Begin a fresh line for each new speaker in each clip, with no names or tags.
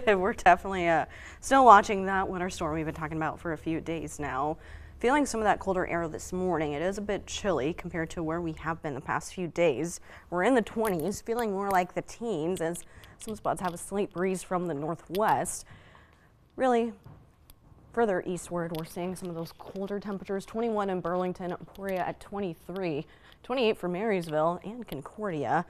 We're definitely still watching that winter storm we've been talking about for a few days now. Feeling some of that colder air this morning. It is a bit chilly compared to where we have been the past few days. We're in the 20s, feeling more like the teens as some spots have a slight breeze from the northwest. Really, further eastward, we're seeing some of those colder temperatures. 21 in Burlington, Emporia at 23, 28 for Marysville and Concordia.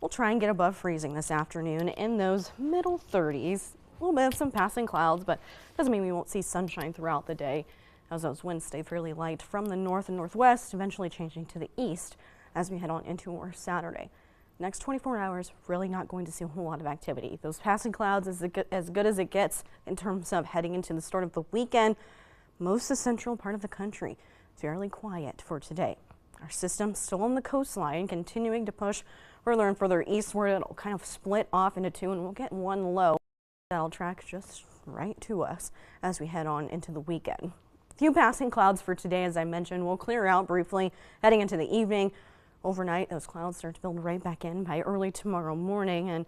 We'll try and get above freezing this afternoon in those middle 30s. A little bit of some passing clouds, but doesn't mean we won't see sunshine throughout the day, as those winds stay fairly light from the north and northwest, eventually changing to the east as we head on into our Saturday. Next 24 hours, really not going to see a whole lot of activity. Those passing clouds is as good as it gets in terms of heading into the start of the weekend. Most of the central part of the country, fairly quiet for today. Our system still on the coastline, continuing to push further and further eastward. It'll kind of split off into two, and we'll get one low that'll track just right to us as we head on into the weekend. A few passing clouds for today, as I mentioned, will clear out briefly heading into the evening. Overnight, those clouds start to build right back in by early tomorrow morning, and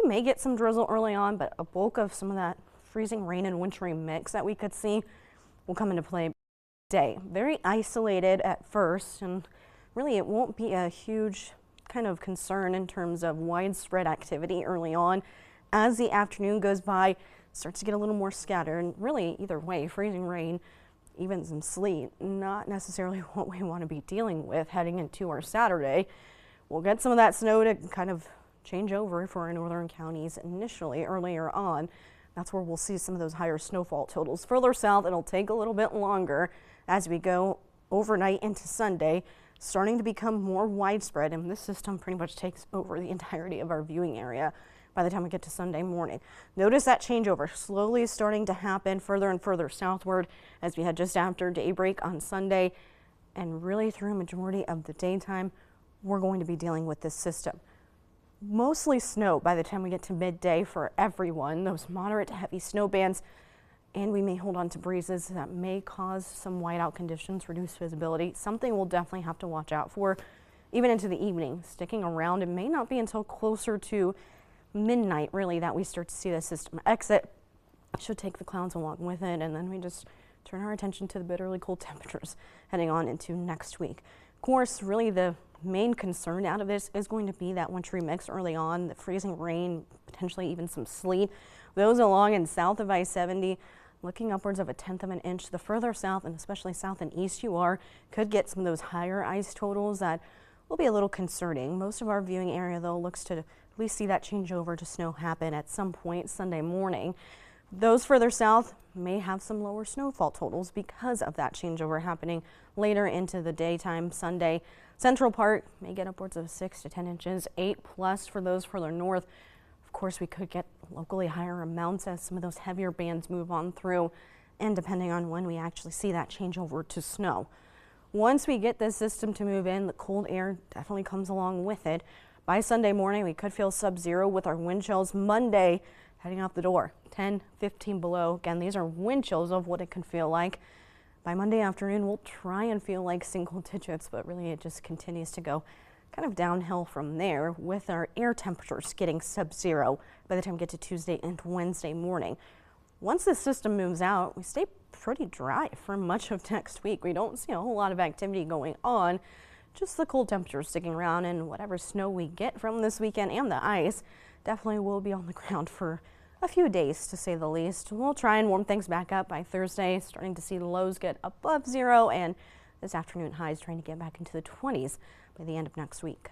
we may get some drizzle early on, but a bulk of some of that freezing rain and wintry mix that we could see will come into play today. Very isolated at first, and really it won't be a huge kind of concern in terms of widespread activity early on. As the afternoon goes by, it starts to get a little more scattered, and really either way, freezing rain, even some sleet, not necessarily what we want to be dealing with heading into our Saturday. We'll get some of that snow to kind of change over for our northern counties initially earlier on. That's where we'll see some of those higher snowfall totals. Further south, it'll take a little bit longer as we go overnight into Sunday, starting to become more widespread, and this system pretty much takes over the entirety of our viewing area by the time we get to Sunday morning. Notice that changeover slowly starting to happen further and further southward as we head just after daybreak on Sunday, and really through a majority of the daytime, we're going to be dealing with this system. Mostly snow by the time we get to midday for everyone, those moderate to heavy snow bands, and we may hold on to breezes that may cause some whiteout conditions, reduced visibility. Something we'll definitely have to watch out for even into the evening. Sticking around, it may not be until closer to midnight really that we start to see the system exit. Should take the clouds along with it, and then we just turn our attention to the bitterly cold temperatures heading on into next week. Of course, really the main concern out of this is going to be that wintry mix early on, the freezing rain, potentially even some sleet. Those along and south of I-70, looking upwards of 1/10 of an inch. The further south, and especially south and east you are, could get some of those higher ice totals that will be a little concerning. Most of our viewing area, though, looks to at least see that changeover to snow happen at some point Sunday morning. Those further south may have some lower snowfall totals because of that changeover happening later into the daytime Sunday. Central part may get upwards of 6 to 10 inches, 8+ for those further north. Of course, we could get locally higher amounts as some of those heavier bands move on through, and depending on when we actually see that changeover to snow. Once we get this system to move in, the cold air definitely comes along with it. By Sunday morning, we could feel sub-zero with our wind chills. Monday, heading out the door, 10, 15 below. Again, these are wind chills of what it can feel like. By Monday afternoon, we'll try and feel like single digits, but really it just continues to go kind of downhill from there, with our air temperatures getting sub-zero by the time we get to Tuesday and Wednesday morning. Once this system moves out, we stay pretty dry for much of next week. We don't see a whole lot of activity going on, just the cold temperatures sticking around, and whatever snow we get from this weekend and the ice definitely will be on the ground for a few days, to say the least. We'll try and warm things back up by Thursday, starting to see the lows get above zero, and this afternoon highs trying to get back into the 20s by the end of next week.